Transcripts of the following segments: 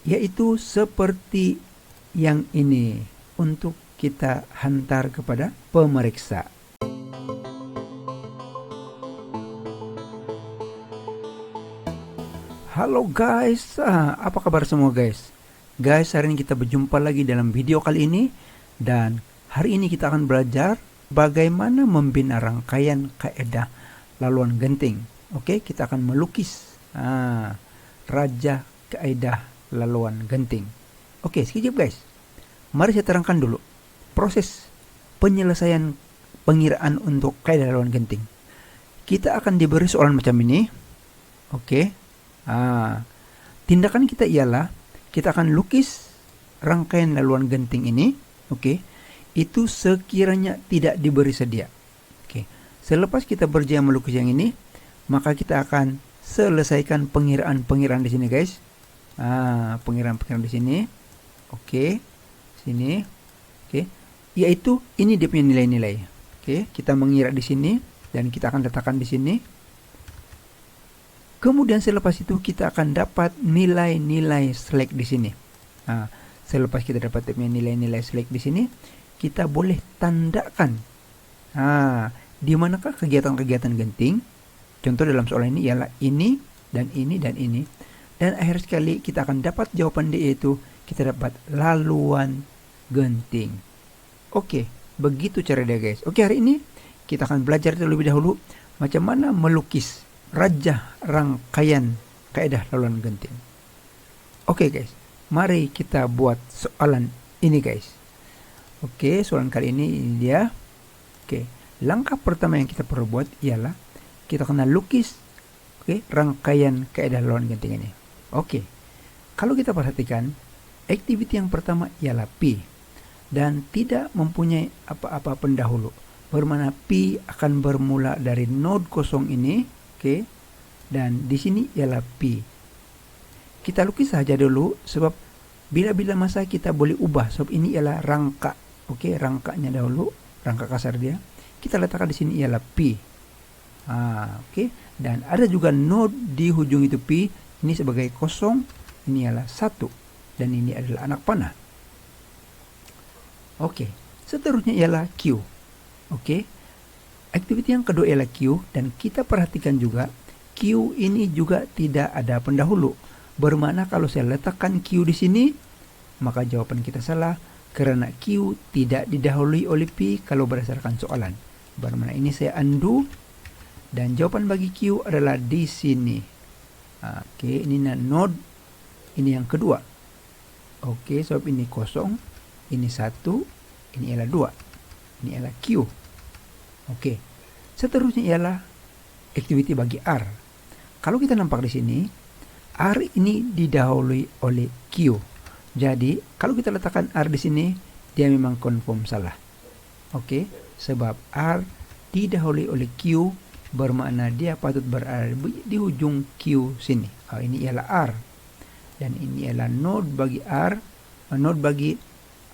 yaitu seperti yang ini untuk kita hantar kepada pemeriksa. Halo guys, apa kabar semua guys? Guys, hari ini kita berjumpa lagi dalam video kali ini, dan hari ini kita akan belajar bagaimana membina rangkaian kaedah laluan genting. Oke, kita akan melukis raja kaedah laluan genting. Oke, sekejap guys. Mari saya terangkan dulu proses penyelesaian pengiraan untuk kaedah laluan genting. Kita akan diberi soalan macam ini. Oke. Tindakan kita ialah kita akan lukis rangkaian laluan genting ini, oke, itu sekiranya tidak diberi sedia. Oke. Selepas kita berjaya melukis yang ini, maka kita akan selesaikan pengiraan di sini, guys. Pengiraan di sini. Oke. Sini. Oke. Yaitu ini dia punya nilai-nilai. Oke, kita mengira di sini dan kita akan letakkan di sini. Kemudian selepas itu kita akan dapat nilai-nilai select di sini. Selepas kita dapat nilai-nilai select di sini, kita boleh tandakan di manakah kegiatan-kegiatan genting. Contoh dalam soal ini ialah ini dan ini dan ini. Dan akhir sekali kita akan dapat jawaban D, yaitu kita dapat laluan genting. Oke, begitu cara dia guys. Oke, hari ini kita akan belajar terlebih dahulu macam mana melukis raja rangkaian kaedah laluan genting. Oke guys, mari kita buat soalan ini guys. Oke, soalan kali ini dia. Oke, langkah pertama yang kita perlu buat ialah kita kena lukis rangkaian kaedah laluan genting ini. Oke, kalau kita perhatikan, activity yang pertama ialah P dan tidak mempunyai apa-apa pendahulu, bermana P akan bermula dari node kosong ini. Oke, dan di sini ialah P. Kita lukis saja dulu sebab bila-bila masa kita boleh ubah, sebab ini ialah rangka. Oke, rangkanya dahulu, rangka kasar dia. Kita letakkan di sini ialah P. Oke, dan ada juga node di ujung itu P. Ini sebagai kosong, ini ialah 1 dan ini adalah anak panah. Oke, seterusnya ialah Q. Oke. Aktiviti yang kedua ialah Q, dan kita perhatikan juga Q ini juga tidak ada pendahulu. Bermakna kalau saya letakkan Q di sini, maka jawaban kita salah karena Q tidak didahului oleh P kalau berdasarkan soalan. Bermakna ini saya undo dan jawaban bagi Q adalah di sini. Oke, ini node, ini yang kedua. Oke, sebab ini kosong, ini 1, ini ialah 2, ini ialah Q. Oke, seterusnya ialah activity bagi R. Kalau kita nampak di sini, R ini didahului oleh Q. Jadi, kalau kita letakkan R di sini, dia memang confirm salah. Oke, sebab R didahului oleh Q, bermakna dia patut berada di ujung Q sini. Ini ialah R. Dan ini ialah node bagi R. Node bagi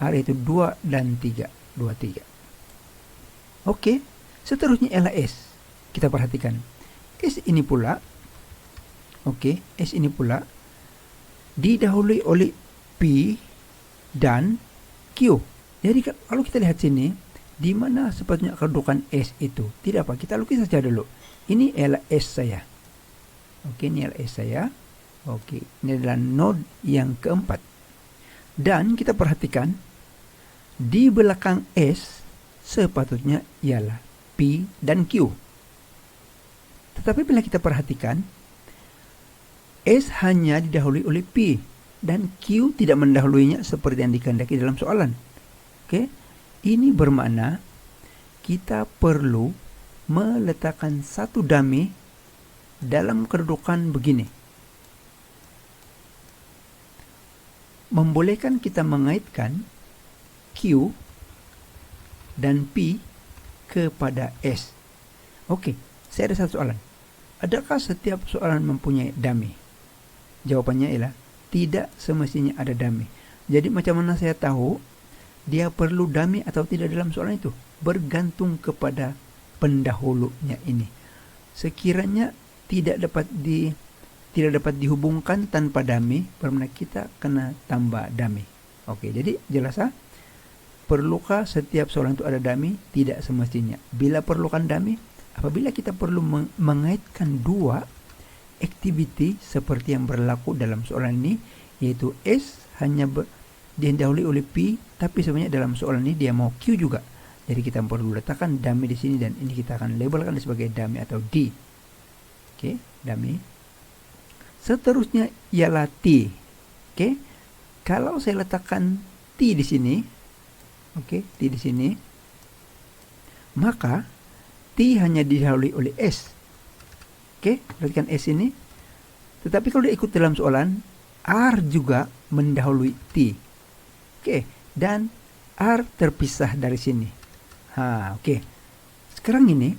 R itu 2 dan 3. 2, 3. Oke. Seterusnya ialah S. Kita perhatikan. S ini pula, S ini pula didahului oleh P dan Q. Jadi kalau kita lihat sini, di mana sepatutnya kedudukan S itu? Tidak apa, kita lukis saja dulu. Ini ialah S saya. Oke, ini adalah S saya. Oke, ini adalah node yang keempat. Dan kita perhatikan, di belakang S sepatutnya ialah P dan Q. Tetapi bila kita perhatikan, S hanya didahului oleh P dan Q tidak mendahuluinya seperti yang dikehendaki dalam soalan. Oke, ini bermakna kita perlu meletakkan satu dummy dalam kedudukan begini. Membolehkan kita mengaitkan Q dan P kepada S. Oke, saya ada satu soalan. Adakah setiap soalan mempunyai dummy? Jawabannya ialah tidak semestinya ada dummy. Jadi macam mana saya tahu dia perlu dummy atau tidak dalam soalan itu? Bergantung kepada pendahulunya ini. Sekiranya tidak dapat tidak dapat dihubungkan tanpa dummy, bermakna kita kena tambah dummy. Oke, jadi jelas perlukah setiap soalan itu ada dummy? Tidak semestinya. Bila perlukan dummy, apabila kita perlu mengaitkan dua activity seperti yang berlaku dalam soalan ini, yaitu S hanya didahului oleh P, tapi sebenarnya dalam soalan ini dia mau Q juga. Jadi kita perlu letakkan dummy di sini, dan ini kita akan labelkan sebagai dummy atau D. Oke, dummy. Seterusnya ialah T. Oke. Kalau saya letakkan T di sini, oke, T di sini, maka T hanya didahului oleh S. Oke, perhatikan S ini. Tetapi kalau dia ikut dalam soalan, R juga mendahului T. Oke, dan R terpisah dari sini. Oke. Sekarang ini,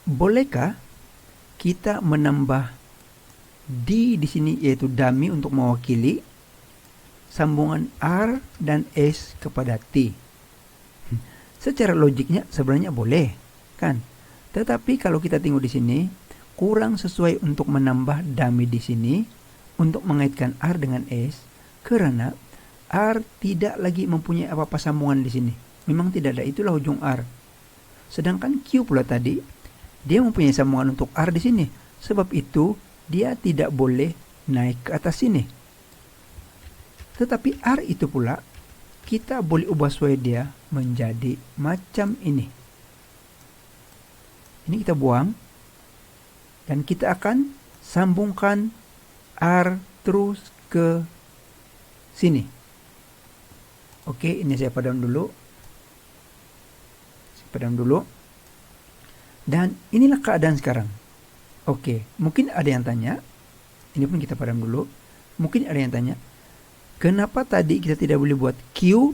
bolehkah kita menambah D di sini, yaitu dummy untuk mewakili sambungan R dan S kepada T? Secara logiknya sebenarnya boleh, kan? Tetapi kalau kita tengok di sini, kurang sesuai untuk menambah dummy di sini untuk mengaitkan R dengan S, karena R tidak lagi mempunyai apa-apa sambungan di sini. Memang tidak ada, itulah ujung R. Sedangkan Q pula tadi, dia mempunyai sambungan untuk R di sini. Sebab itu, dia tidak boleh naik ke atas sini. Tetapi R itu pula, kita boleh ubah supaya dia menjadi macam ini. Ini kita buang, dan kita akan sambungkan R terus ke sini. Oke, ini saya padam dulu. Dan inilah keadaan sekarang. Oke, mungkin ada yang tanya, ini pun kita padam dulu. Mungkin ada yang tanya, kenapa tadi kita tidak boleh buat Q?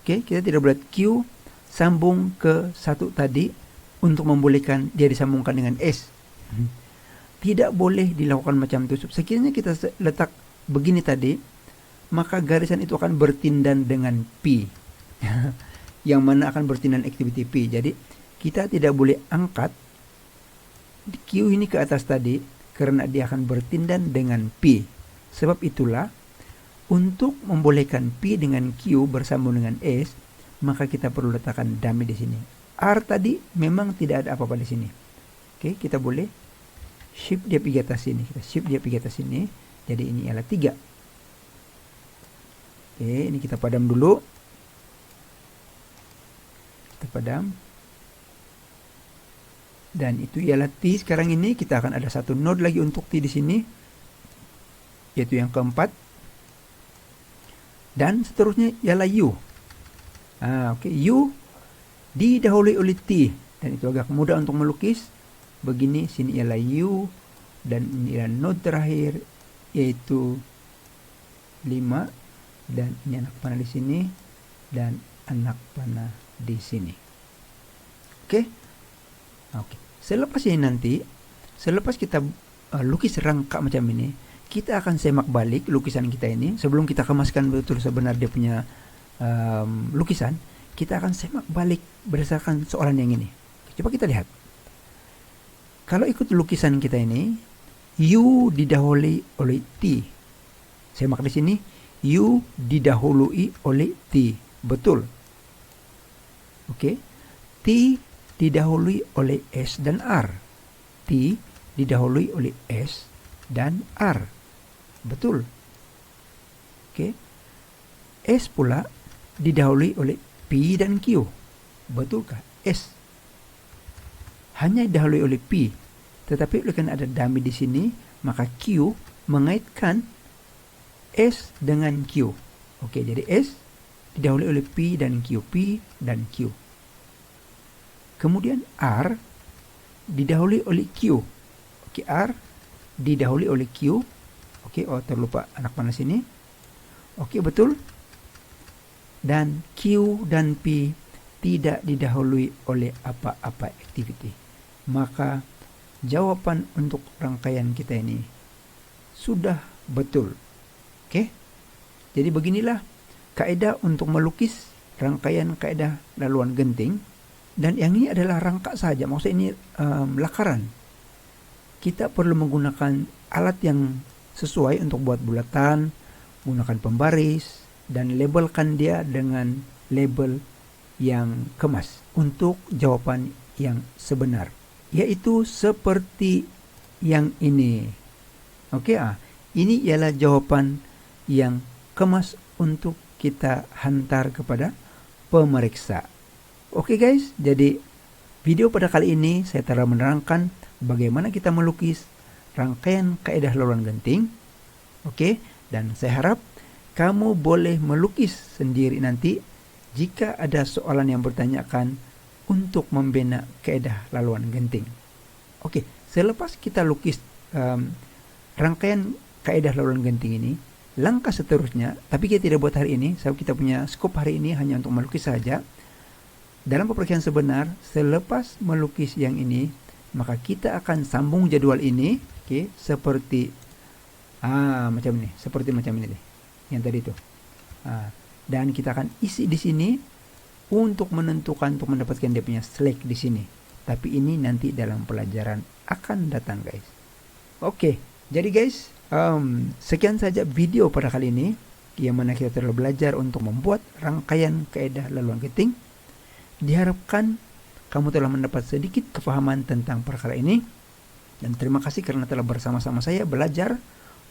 Oke, kita tidak boleh Q sambung ke satu tadi untuk membolehkan dia disambungkan dengan S. Tidak boleh dilakukan macam itu. Sekiranya kita letak begini tadi, maka garisan itu akan bertindan dengan P. Yang mana akan bertindan activity P. Jadi kita tidak boleh angkat Q ini ke atas tadi, karena dia akan bertindan dengan P. Sebab itulah, untuk membolehkan P dengan Q bersambung dengan S, maka kita perlu letakkan dummy di sini. R tadi memang tidak ada apa-apa di sini. Oke, kita boleh shift dia pergi atas sini. Kita shift dia pergi atas sini. Jadi ini adalah 3. Oke, ini kita padam dulu. Kita padam. Dan itu ialah T. Sekarang ini kita akan ada satu node lagi untuk T di sini, yaitu yang keempat. Dan seterusnya ialah U. Oke, U didahului oleh T, dan itu agak mudah untuk melukis. Begini, sini ialah U, dan ini ialah node terakhir, yaitu 5, dan ini anak panah di sini, dan anak panah di sini. Oke. Selepas ini nanti, selepas kita lukis rangka macam ini, kita akan semak balik lukisan kita ini. Sebelum kita kemaskan betul sebenarnya dia punya lukisan, kita akan semak balik berdasarkan soalan yang ini. Coba kita lihat. Kalau ikut lukisan kita ini, U didahului oleh T. Semak di sini, U didahului oleh T. Betul. Oke. T didahului oleh S dan R. T didahului oleh S dan R. Betul. Oke. S pula didahului oleh P dan Q. Betulkah? S hanya didahului oleh P. Tetapi oleh karena ada dummy di sini, maka Q mengaitkan S dengan Q. Oke, jadi S didahului oleh P dan Q. P dan Q. Kemudian R didahului oleh Q. Oke, R didahului oleh Q. Oke, terlupa anak panah sini. Oke, betul. Dan Q dan P tidak didahului oleh apa-apa activity. Maka jawaban untuk rangkaian kita ini sudah betul. Oke. Jadi beginilah kaidah untuk melukis rangkaian kaidah laluan genting. Dan yang ini adalah rangka saja, maksudnya ini lakaran. kita perlu menggunakan alat yang sesuai untuk buat bulatan, menggunakan pembaris, dan labelkan dia dengan label yang kemas untuk jawaban yang sebenar, yaitu seperti yang ini. Oke, ini ialah jawaban yang kemas untuk kita hantar kepada pemeriksa. Oke guys, jadi video pada kali ini saya telah menerangkan bagaimana kita melukis rangkaian kaidah laluan genting. Oke, dan saya harap kamu boleh melukis sendiri nanti jika ada soalan yang bertanyakan untuk membina kaidah laluan genting. Oke, selepas kita lukis rangkaian kaidah laluan genting ini, langkah seterusnya, tapi kita tidak buat hari ini, sebab kita punya skop hari ini hanya untuk melukis saja. Dalam pepergian sebenar, selepas melukis yang ini, maka kita akan sambung jadwal ini, oke, seperti macam ini, seperti macam ini deh, yang tadi itu. Dan kita akan isi di sini untuk menentukan untuk mendapatkan dia punya select di sini. Tapi ini nanti dalam pelajaran akan datang, guys. Oke, jadi guys, sekian saja video pada kali ini, yang mana kita telah belajar untuk membuat rangkaian kaidah laluan genting. Diharapkan kamu telah mendapat sedikit kefahaman tentang perkara ini, dan terima kasih karena telah bersama-sama saya belajar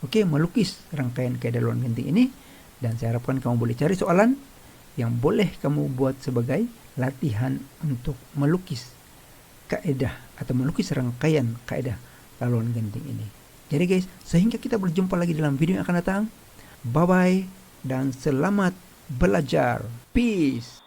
melukis rangkaian kaidah laluan genting ini. Dan saya harapkan kamu boleh cari soalan yang boleh kamu buat sebagai latihan untuk melukis kaidah atau melukis rangkaian kaidah laluan genting ini. Jadi guys, sehingga kita berjumpa lagi dalam video yang akan datang. Bye bye dan selamat belajar. Peace.